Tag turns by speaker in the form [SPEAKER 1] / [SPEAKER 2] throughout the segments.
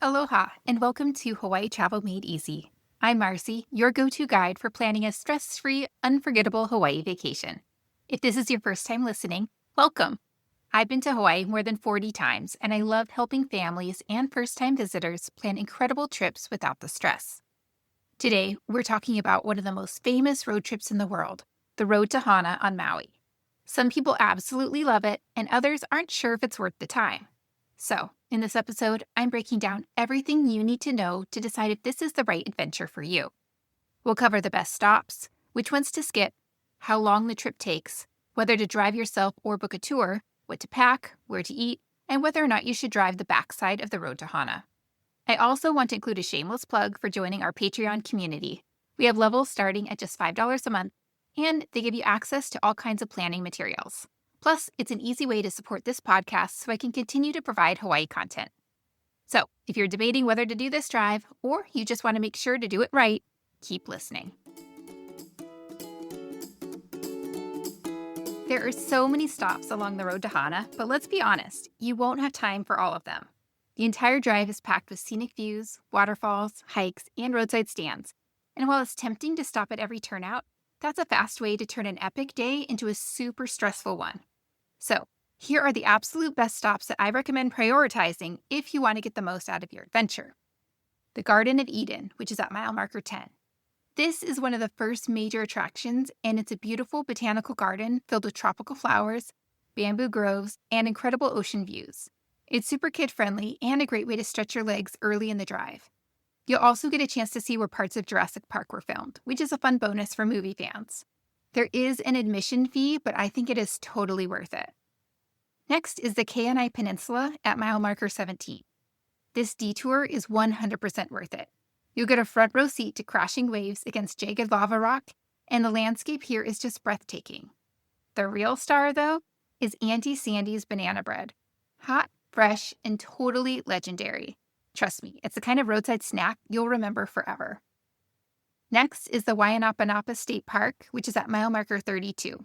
[SPEAKER 1] Aloha, and welcome to Hawaii Travel Made Easy. I'm Marcie, your go-to guide for planning a stress-free, unforgettable Hawaii vacation. If this is your first time listening, welcome. I've been to Hawaii more than 40 times, and I love helping families and first-time visitors plan incredible trips without the stress. Today, we're talking about one of the most famous road trips in the world, the road to Hana on Maui. Some people absolutely love it, and others aren't sure if it's worth the time. So, in this episode, I'm breaking down everything you need to know to decide if this is the right adventure for you. We'll cover the best stops, which ones to skip, how long the trip takes, whether to drive yourself or book a tour, what to pack, where to eat, and whether or not you should drive the backside of the road to Hana. I also want to include a shameless plug for joining our Patreon community. We have levels starting at just $5 a month, and they give you access to all kinds of planning materials. Plus, it's an easy way to support this podcast so I can continue to provide Hawaii content. So, if you're debating whether to do this drive, or you just want to make sure to do it right, keep listening. There are so many stops along the road to Hana, but let's be honest, you won't have time for all of them. The entire drive is packed with scenic views, waterfalls, hikes, and roadside stands. And while it's tempting to stop at every turnout, that's a fast way to turn an epic day into a super stressful one. So, here are the absolute best stops that I recommend prioritizing if you want to get the most out of your adventure. The Garden of Eden, which is at mile marker 10. This is one of the first major attractions, and it's a beautiful botanical garden filled with tropical flowers, bamboo groves, and incredible ocean views. It's super kid-friendly and a great way to stretch your legs early in the drive. You'll also get a chance to see where parts of Jurassic Park were filmed, which is a fun bonus for movie fans. There is an admission fee, but I think it is totally worth it. Next is the Keanae Peninsula at mile marker 17. This detour is 100% worth it. You'll get a front row seat to crashing waves against jagged lava rock, and the landscape here is just breathtaking. The real star, though, is Auntie Sandy's banana bread. Hot, fresh, and totally legendary. Trust me, it's the kind of roadside snack you'll remember forever. Next is the Waianapanapa State Park, which is at mile marker 32.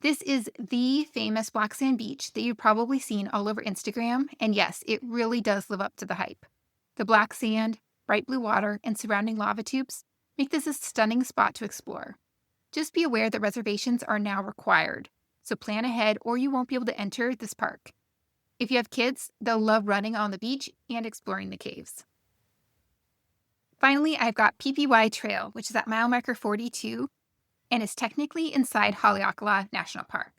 [SPEAKER 1] This is the famous black sand beach that you've probably seen all over Instagram, and yes, it really does live up to the hype. The black sand, bright blue water, and surrounding lava tubes make this a stunning spot to explore. Just be aware that reservations are now required, so plan ahead or you won't be able to enter this park. If you have kids, they'll love running on the beach and exploring the caves. Finally, I've got Pipiwai Trail, which is at mile marker 42, and is technically inside Haleakala National Park.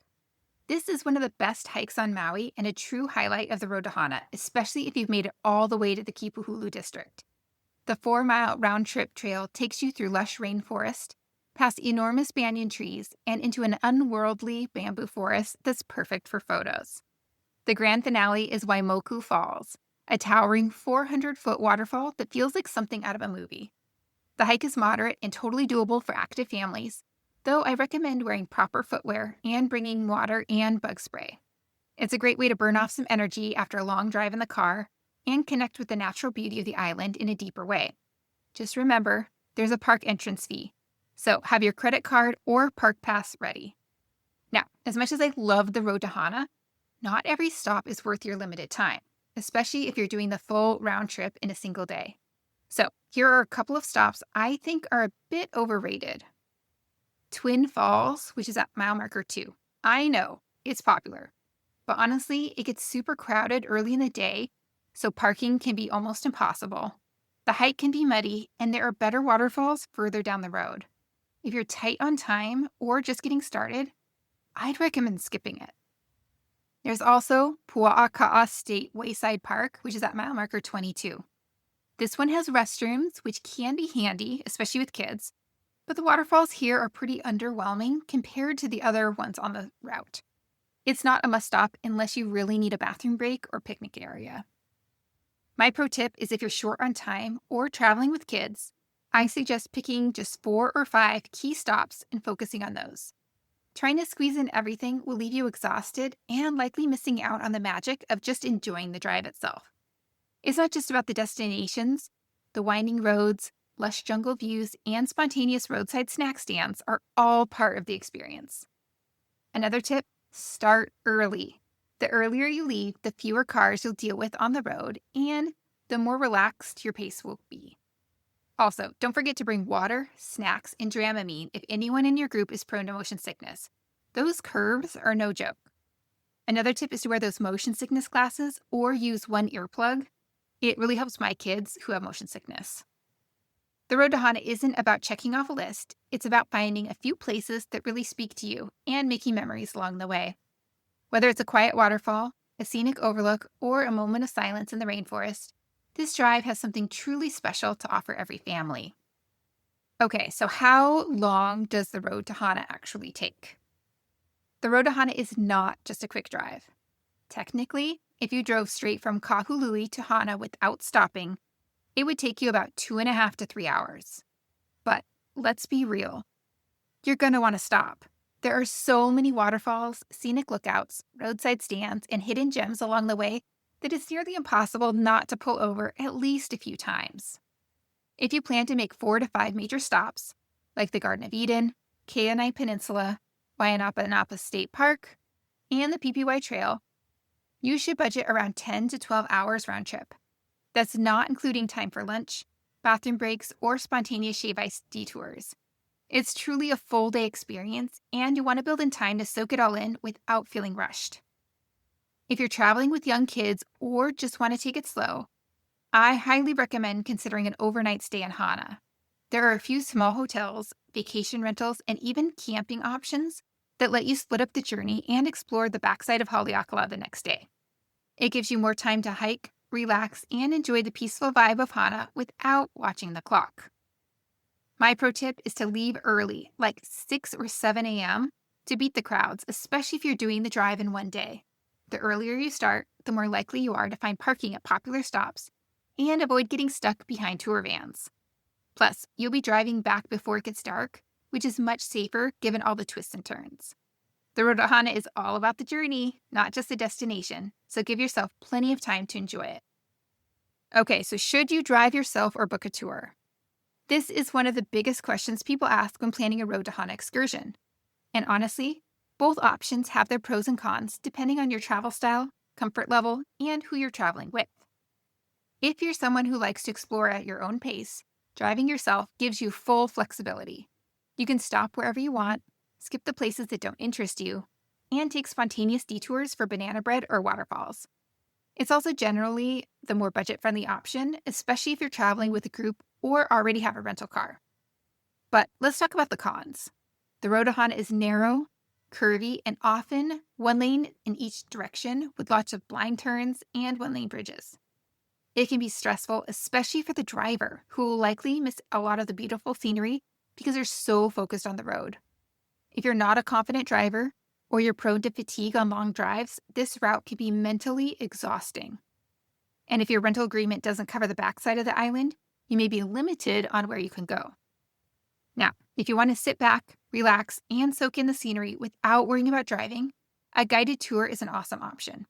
[SPEAKER 1] This is one of the best hikes on Maui and a true highlight of the road to Hana, especially if you've made it all the way to the Kipuhulu district. The 4-mile round-trip trail takes you through lush rainforest, past enormous banyan trees, and into an unworldly bamboo forest that's perfect for photos. The grand finale is Waimoku Falls, a towering 400-foot waterfall that feels like something out of a movie. The hike is moderate and totally doable for active families, though I recommend wearing proper footwear and bringing water and bug spray. It's a great way to burn off some energy after a long drive in the car and connect with the natural beauty of the island in a deeper way. Just remember, there's a park entrance fee, so have your credit card or park pass ready. Now, as much as I love the road to Hana, not every stop is worth your limited time, especially if you're doing the full round trip in a single day. So here are a couple of stops I think are a bit overrated. Twin Falls, which is at mile marker 2. I know, it's popular, but honestly, it gets super crowded early in the day, so parking can be almost impossible. The hike can be muddy, and there are better waterfalls further down the road. If you're tight on time or just getting started, I'd recommend skipping it. There's also Pua'aka'a State Wayside Park, which is at mile marker 22. This one has restrooms, which can be handy, especially with kids, but the waterfalls here are pretty underwhelming compared to the other ones on the route. It's not a must-stop unless you really need a bathroom break or picnic area. My pro tip is if you're short on time or traveling with kids, I suggest picking just 4 or 5 key stops and focusing on those. Trying to squeeze in everything will leave you exhausted and likely missing out on the magic of just enjoying the drive itself. It's not just about the destinations. The winding roads, lush jungle views, and spontaneous roadside snack stands are all part of the experience. Another tip, start early. The earlier you leave, the fewer cars you'll deal with on the road, and the more relaxed your pace will be. Also, don't forget to bring water, snacks, and Dramamine if anyone in your group is prone to motion sickness. Those curves are no joke. Another tip is to wear those motion sickness glasses or use one earplug. It really helps my kids who have motion sickness. The road to Hana isn't about checking off a list. It's about finding a few places that really speak to you and making memories along the way. Whether it's a quiet waterfall, a scenic overlook, or a moment of silence in the rainforest, this drive has something truly special to offer every family. Okay, so how long does the road to Hana actually take? The road to Hana is not just a quick drive. Technically, if you drove straight from Kahului to Hana without stopping, it would take you about 2.5 to 3 hours. But let's be real. You're going to want to stop. There are so many waterfalls, scenic lookouts, roadside stands, and hidden gems along the way that it's nearly impossible not to pull over at least a few times. If you plan to make 4 to 5 major stops, like the Garden of Eden, Keanae Peninsula, Waianapanapa State Park, and the Pipiwai Trail, you should budget around 10 to 12 hours round trip. That's not including time for lunch, bathroom breaks, or spontaneous shave ice detours. It's truly a full day experience, and you want to build in time to soak it all in without feeling rushed. If you're traveling with young kids or just want to take it slow, I highly recommend considering an overnight stay in Hana. There are a few small hotels, vacation rentals, and even camping options that let you split up the journey and explore the backside of Haleakala the next day. It gives you more time to hike, relax, and enjoy the peaceful vibe of Hana without watching the clock. My pro tip is to leave early, like 6 or 7 a.m., to beat the crowds, especially if you're doing the drive in one day. The earlier you start, the more likely you are to find parking at popular stops and avoid getting stuck behind tour vans. Plus, you'll be driving back before it gets dark, which is much safer given all the twists and turns. The road to Hana is all about the journey, not just the destination, so give yourself plenty of time to enjoy it. Okay, so should you drive yourself or book a tour? This is one of the biggest questions people ask when planning a road to Hana excursion. And honestly, both options have their pros and cons depending on your travel style, comfort level, and who you're traveling with. If you're someone who likes to explore at your own pace, driving yourself gives you full flexibility. You can stop wherever you want, skip the places that don't interest you, and take spontaneous detours for banana bread or waterfalls. It's also generally the more budget-friendly option, especially if you're traveling with a group or already have a rental car. But let's talk about the cons. The road to Hana is narrow, curvy, and often one lane in each direction with lots of blind turns and one-lane bridges. It can be stressful, especially for the driver, who will likely miss a lot of the beautiful scenery because they're so focused on the road. If you're not a confident driver or you're prone to fatigue on long drives, this route can be mentally exhausting. And if your rental agreement doesn't cover the backside of the island, you may be limited on where you can go. Now, if you want to sit back, relax, and soak in the scenery without worrying about driving, a guided tour is an awesome option.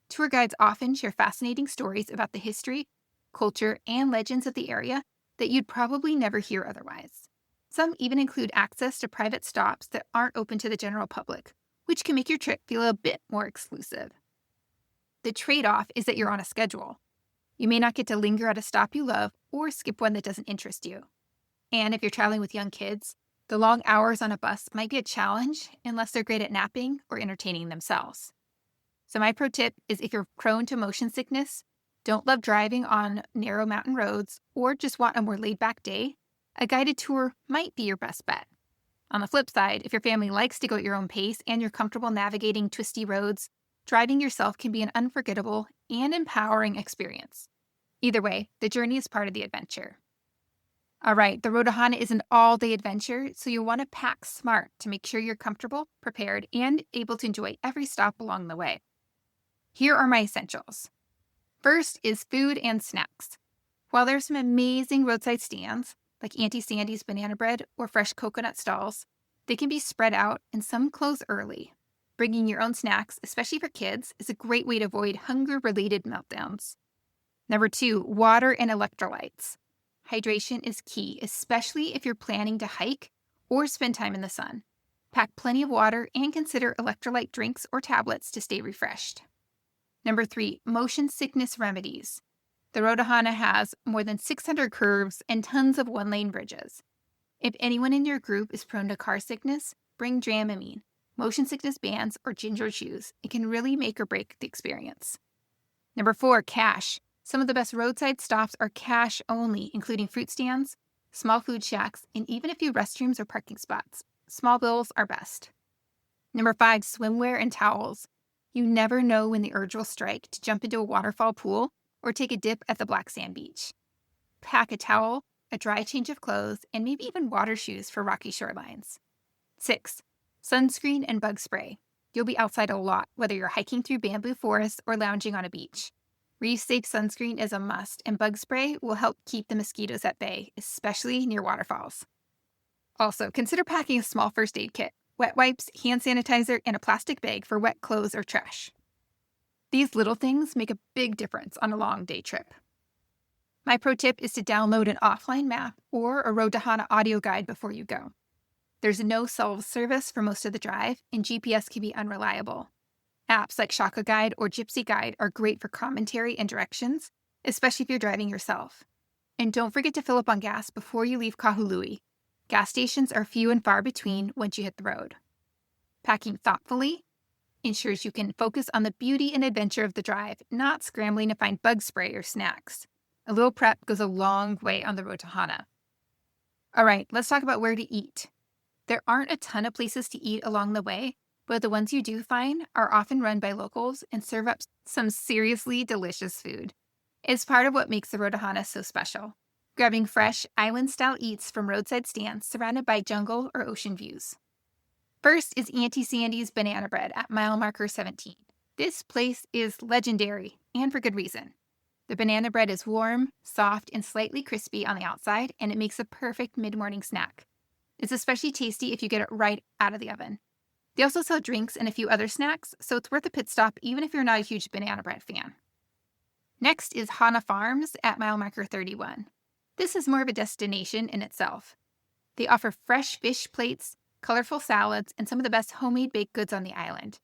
[SPEAKER 1] Tour guides often share fascinating stories about the history, culture, and legends of the area that you'd probably never hear otherwise. Some even include access to private stops that aren't open to the general public, which can make your trip feel a bit more exclusive. The trade-off is that you're on a schedule. You may not get to linger at a stop you love or skip one that doesn't interest you. And if you're traveling with young kids, the long hours on a bus might be a challenge unless they're great at napping or entertaining themselves. So my pro tip is if you're prone to motion sickness, don't love driving on narrow mountain roads, or just want a more laid-back day, a guided tour might be your best bet. On the flip side, if your family likes to go at your own pace and you're comfortable navigating twisty roads, driving yourself can be an unforgettable and empowering experience. Either way, the journey is part of the adventure. All right, the road to Hana is an all-day adventure, so you'll want to pack smart to make sure you're comfortable, prepared, and able to enjoy every stop along the way. Here are my essentials. First is food and snacks. While there's some amazing roadside stands, like Auntie Sandy's banana bread or fresh coconut stalls, they can be spread out and some close early. Bringing your own snacks, especially for kids, is a great way to avoid hunger-related meltdowns. Number 2, water and electrolytes. Hydration is key, especially if you're planning to hike or spend time in the sun. Pack plenty of water and consider electrolyte drinks or tablets to stay refreshed. Number 3, motion sickness remedies. The road to Hana has more than 600 curves and tons of one-lane bridges. If anyone in your group is prone to car sickness, bring Dramamine, motion sickness bands, or ginger shoes. It can really make or break the experience. Number 4, cash. Some of the best roadside stops are cash only, including fruit stands, small food shacks, and even a few restrooms or parking spots. Small bills are best. Number 5, swimwear and towels. You never know when the urge will strike to jump into a waterfall pool or take a dip at the black sand beach. Pack a towel, a dry change of clothes, and maybe even water shoes for rocky shorelines. 6, sunscreen and bug spray. You'll be outside a lot, whether you're hiking through bamboo forests or lounging on a beach. Reef Safe sunscreen is a must, and bug spray will help keep the mosquitoes at bay, especially near waterfalls. Also, consider packing a small first aid kit, wet wipes, hand sanitizer, and a plastic bag for wet clothes or trash. These little things make a big difference on a long day trip. My pro tip is to download an offline map or a Road to Hana audio guide before you go. There's no cell service for most of the drive, and GPS can be unreliable. Apps like Shaka Guide or Gypsy Guide are great for commentary and directions, especially if you're driving yourself. And don't forget to fill up on gas before you leave Kahului. Gas stations are few and far between once you hit the road. Packing thoughtfully ensures you can focus on the beauty and adventure of the drive, not scrambling to find bug spray or snacks. A little prep goes a long way on the road to Hana. All right, let's talk about where to eat. There aren't a ton of places to eat along the way, but the ones you do find are often run by locals and serve up some seriously delicious food. It's part of what makes the road to Hana so special. Grabbing fresh, island-style eats from roadside stands surrounded by jungle or ocean views. First is Auntie Sandy's Banana Bread at mile marker 17. This place is legendary, and for good reason. The banana bread is warm, soft, and slightly crispy on the outside, and it makes a perfect mid-morning snack. It's especially tasty if you get it right out of the oven. They also sell drinks and a few other snacks, so it's worth a pit stop even if you're not a huge banana bread fan. Next is Hana Farms at mile marker 31. This is more of a destination in itself. They offer fresh fish plates, colorful salads, and some of the best homemade baked goods on the island.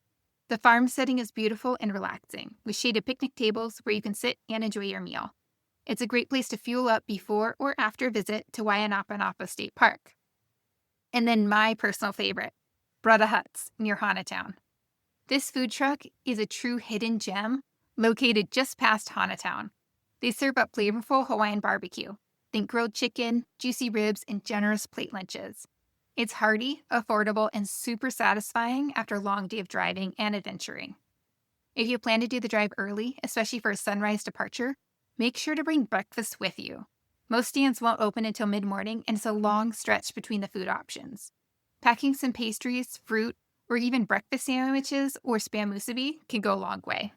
[SPEAKER 1] The farm setting is beautiful and relaxing, with shaded picnic tables where you can sit and enjoy your meal. It's a great place to fuel up before or after a visit to Waianapanapa State Park. And then my personal favorite, Brada Huts near Hana Town. This food truck is a true hidden gem located just past Hana Town. They serve up flavorful Hawaiian barbecue. Think grilled chicken, juicy ribs, and generous plate lunches. It's hearty, affordable, and super satisfying after a long day of driving and adventuring. If you plan to do the drive early, especially for a sunrise departure, make sure to bring breakfast with you. Most stands won't open until mid-morning, and it's a long stretch between the food options. Packing some pastries, fruit, or even breakfast sandwiches or spam musubi can go a long way.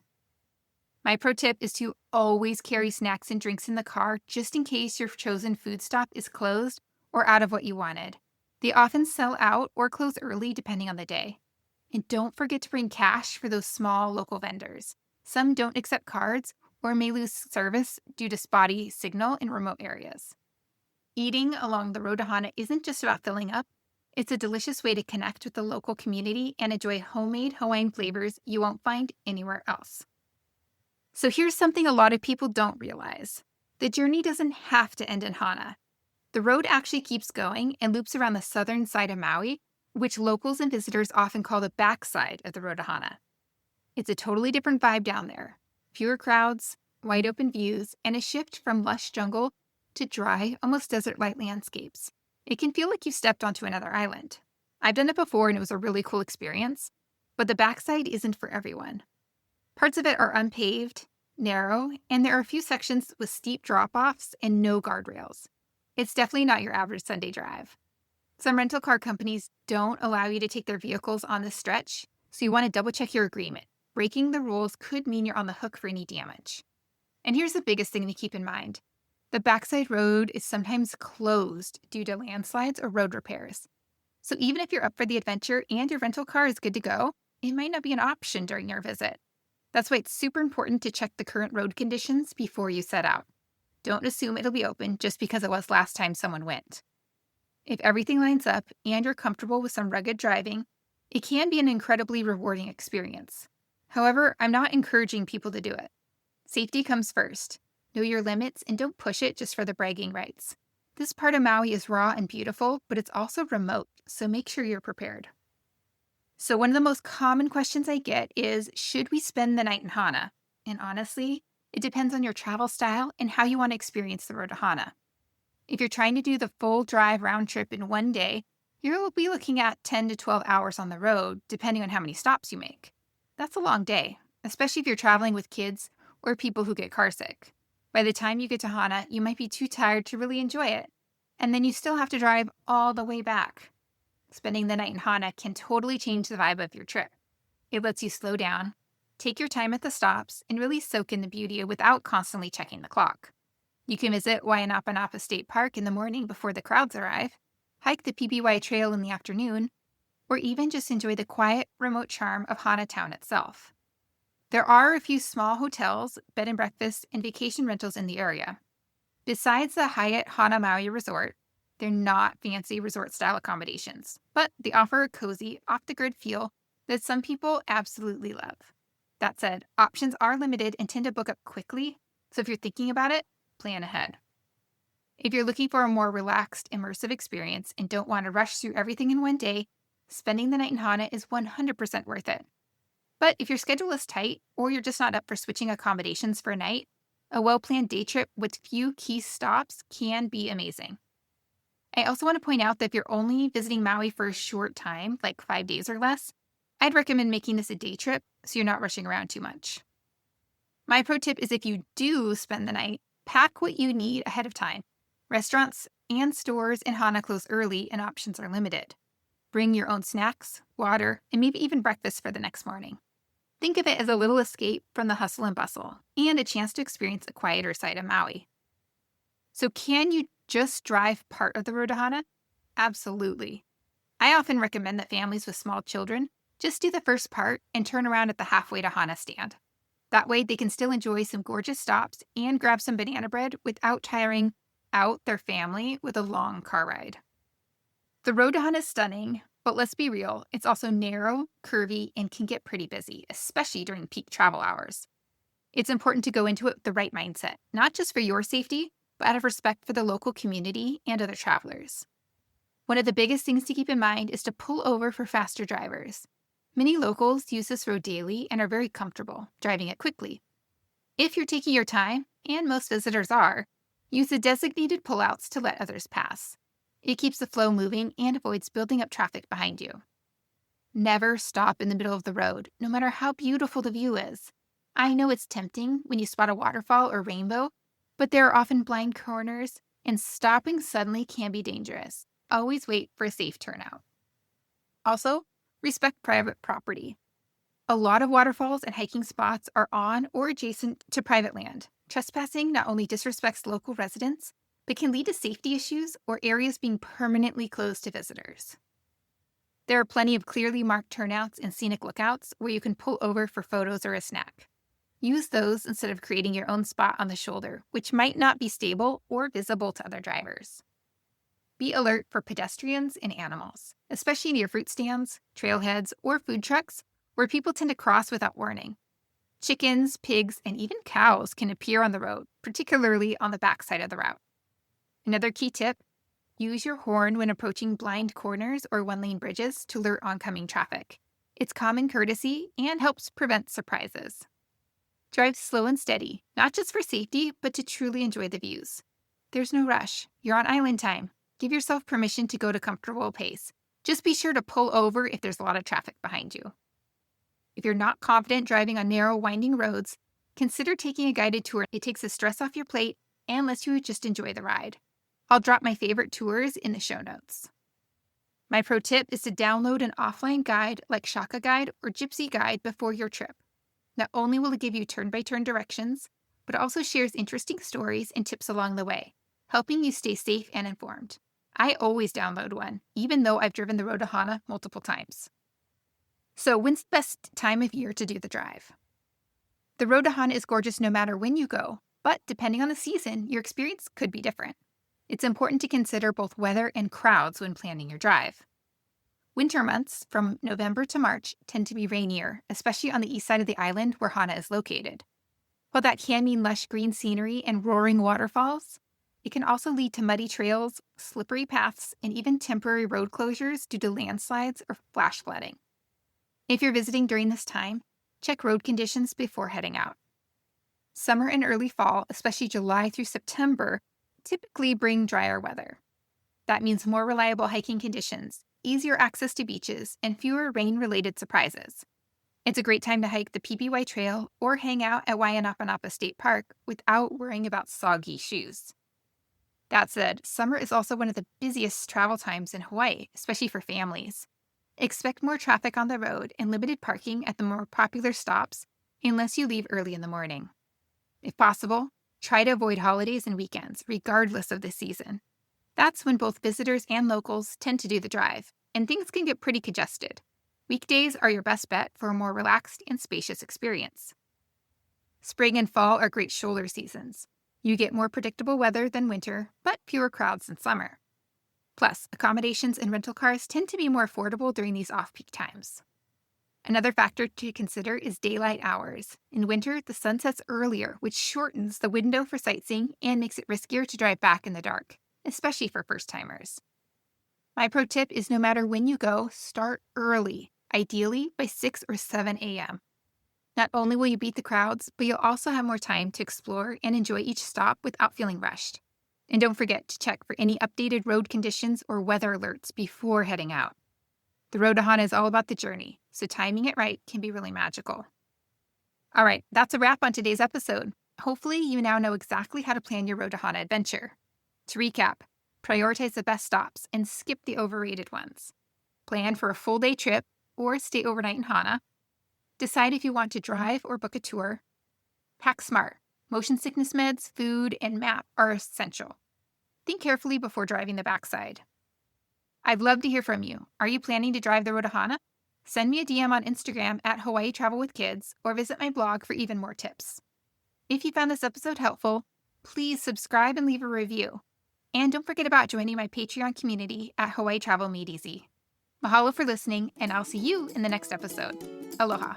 [SPEAKER 1] My pro tip is to always carry snacks and drinks in the car just in case your chosen food stop is closed or out of what you wanted. They often sell out or close early depending on the day. And don't forget to bring cash for those small local vendors. Some don't accept cards or may lose service due to spotty signal in remote areas. Eating along the road to Hana isn't just about filling up. It's a delicious way to connect with the local community and enjoy homemade Hawaiian flavors you won't find anywhere else. So here's something a lot of people don't realize. The journey doesn't have to end in Hana. The road actually keeps going and loops around the southern side of Maui, which locals and visitors often call the backside of the road to Hana. It's a totally different vibe down there. Fewer crowds, wide open views, and a shift from lush jungle to dry, almost desert-like landscapes. It can feel like you stepped onto another island. I've done it before and it was a really cool experience, but the backside isn't for everyone. Parts of it are unpaved, narrow, and there are a few sections with steep drop-offs and no guardrails. It's definitely not your average Sunday drive. Some rental car companies don't allow you to take their vehicles on this stretch, so you want to double-check your agreement. Breaking the rules could mean you're on the hook for any damage. And here's the biggest thing to keep in mind. The backside road is sometimes closed due to landslides or road repairs. So even if you're up for the adventure and your rental car is good to go, it might not be an option during your visit. That's why it's super important to check the current road conditions before you set out. Don't assume it'll be open just because it was last time someone went. If everything lines up and you're comfortable with some rugged driving, it can be an incredibly rewarding experience. However, I'm not encouraging people to do it. Safety comes first. Know your limits and don't push it just for the bragging rights. This part of Maui is raw and beautiful, but it's also remote, so make sure you're prepared. So one of the most common questions I get is, should we spend the night in Hana? And honestly, it depends on your travel style and how you want to experience the road to Hana. If you're trying to do the full drive round trip in one day, you'll be looking at 10 to 12 hours on the road, depending on how many stops you make. That's a long day, especially if you're traveling with kids or people who get carsick. By the time you get to Hana, you might be too tired to really enjoy it, and then you still have to drive all the way back. Spending the night in Hana can totally change the vibe of your trip. It lets you slow down, take your time at the stops, and really soak in the beauty without constantly checking the clock. You can visit Waianapanapa State Park in the morning before the crowds arrive, hike the Pipiwai Trail in the afternoon, or even just enjoy the quiet, remote charm of Hana town itself. There are a few small hotels, bed and breakfasts, and vacation rentals in the area. Besides the Hyatt Hana Maui Resort, they're not fancy resort-style accommodations, but they offer a cozy, off-the-grid feel that some people absolutely love. That said, options are limited and tend to book up quickly, so if you're thinking about it, plan ahead. If you're looking for a more relaxed, immersive experience and don't want to rush through everything in one day, spending the night in Hana is 100% worth it. But if your schedule is tight or you're just not up for switching accommodations for a night, a well-planned day trip with few key stops can be amazing. I also want to point out that if you're only visiting Maui for a short time, like 5 days or less, I'd recommend making this a day trip so you're not rushing around too much. My pro tip is, if you do spend the night, pack what you need ahead of time. Restaurants and stores in Hana close early and options are limited. Bring your own snacks, water, and maybe even breakfast for the next morning. Think of it as a little escape from the hustle and bustle and a chance to experience a quieter side of Maui. So can you just drive part of the road to Hana? Absolutely. I often recommend that families with small children just do the first part and turn around at the halfway to Hana stand. That way they can still enjoy some gorgeous stops and grab some banana bread without tiring out their family with a long car ride. The road to Hana is stunning, but let's be real, it's also narrow, curvy, and can get pretty busy, especially during peak travel hours. It's important to go into it with the right mindset, not just for your safety, but out of respect for the local community and other travelers. One of the biggest things to keep in mind is to pull over for faster drivers. Many locals use this road daily and are very comfortable driving it quickly. If you're taking your time, and most visitors are, use the designated pullouts to let others pass. It keeps the flow moving and avoids building up traffic behind you. Never stop in the middle of the road, no matter how beautiful the view is. I know it's tempting when you spot a waterfall or rainbow, but there are often blind corners, and stopping suddenly can be dangerous. Always wait for a safe turnout. Also, respect private property. A lot of waterfalls and hiking spots are on or adjacent to private land. Trespassing not only disrespects local residents, but can lead to safety issues or areas being permanently closed to visitors. There are plenty of clearly marked turnouts and scenic lookouts where you can pull over for photos or a snack. Use those instead of creating your own spot on the shoulder, which might not be stable or visible to other drivers. Be alert for pedestrians and animals, especially near fruit stands, trailheads, or food trucks where people tend to cross without warning. Chickens, pigs, and even cows can appear on the road, particularly on the backside of the route. Another key tip: use your horn when approaching blind corners or one-lane bridges to alert oncoming traffic. It's common courtesy and helps prevent surprises. Drive slow and steady, not just for safety, but to truly enjoy the views. There's no rush. You're on island time. Give yourself permission to go at a comfortable pace. Just be sure to pull over if there's a lot of traffic behind you. If you're not confident driving on narrow, winding roads, consider taking a guided tour. It takes the stress off your plate and lets you just enjoy the ride. I'll drop my favorite tours in the show notes. My pro tip is to download an offline guide like Shaka Guide or Gypsy Guide before your trip. Not only will it give you turn-by-turn directions, but it also shares interesting stories and tips along the way, helping you stay safe and informed. I always download one, even though I've driven the road to Hana multiple times. So when's the best time of year to do the drive? The road to Hana is gorgeous no matter when you go, but depending on the season, your experience could be different. It's important to consider both weather and crowds when planning your drive. Winter months, from November to March, tend to be rainier, especially on the east side of the island where Hana is located. While that can mean lush green scenery and roaring waterfalls, it can also lead to muddy trails, slippery paths, and even temporary road closures due to landslides or flash flooding. If you're visiting during this time, check road conditions before heading out. Summer and early fall, especially July through September, typically bring drier weather. That means more reliable hiking conditions, easier access to beaches, and fewer rain-related surprises. It's a great time to hike the Pipiwai Trail or hang out at Waianapanapa State Park without worrying about soggy shoes. That said, summer is also one of the busiest travel times in Hawaii, especially for families. Expect more traffic on the road and limited parking at the more popular stops unless you leave early in the morning. If possible, try to avoid holidays and weekends, regardless of the season. That's when both visitors and locals tend to do the drive, and things can get pretty congested. Weekdays are your best bet for a more relaxed and spacious experience. Spring and fall are great shoulder seasons. You get more predictable weather than winter, but fewer crowds than summer. Plus, accommodations and rental cars tend to be more affordable during these off-peak times. Another factor to consider is daylight hours. In winter, the sun sets earlier, which shortens the window for sightseeing and makes it riskier to drive back in the dark, especially for first-timers. My pro tip is no matter when you go, start early, ideally by 6 or 7 a.m. Not only will you beat the crowds, but you'll also have more time to explore and enjoy each stop without feeling rushed. And don't forget to check for any updated road conditions or weather alerts before heading out. The road to Hana is all about the journey, so timing it right can be really magical. All right, that's a wrap on today's episode. Hopefully you now know exactly how to plan your road to Hana adventure. To recap, prioritize the best stops and skip the overrated ones. Plan for a full-day trip or stay overnight in Hana. Decide if you want to drive or book a tour. Pack smart. Motion sickness meds, food, and map are essential. Think carefully before driving the backside. I'd love to hear from you. Are you planning to drive the road to Hana? Send me a DM on Instagram at Hawaii Travel with Kids or visit my blog for even more tips. If you found this episode helpful, please subscribe and leave a review. And don't forget about joining my Patreon community at Hawaii Travel Made Easy. Mahalo for listening, and I'll see you in the next episode. Aloha.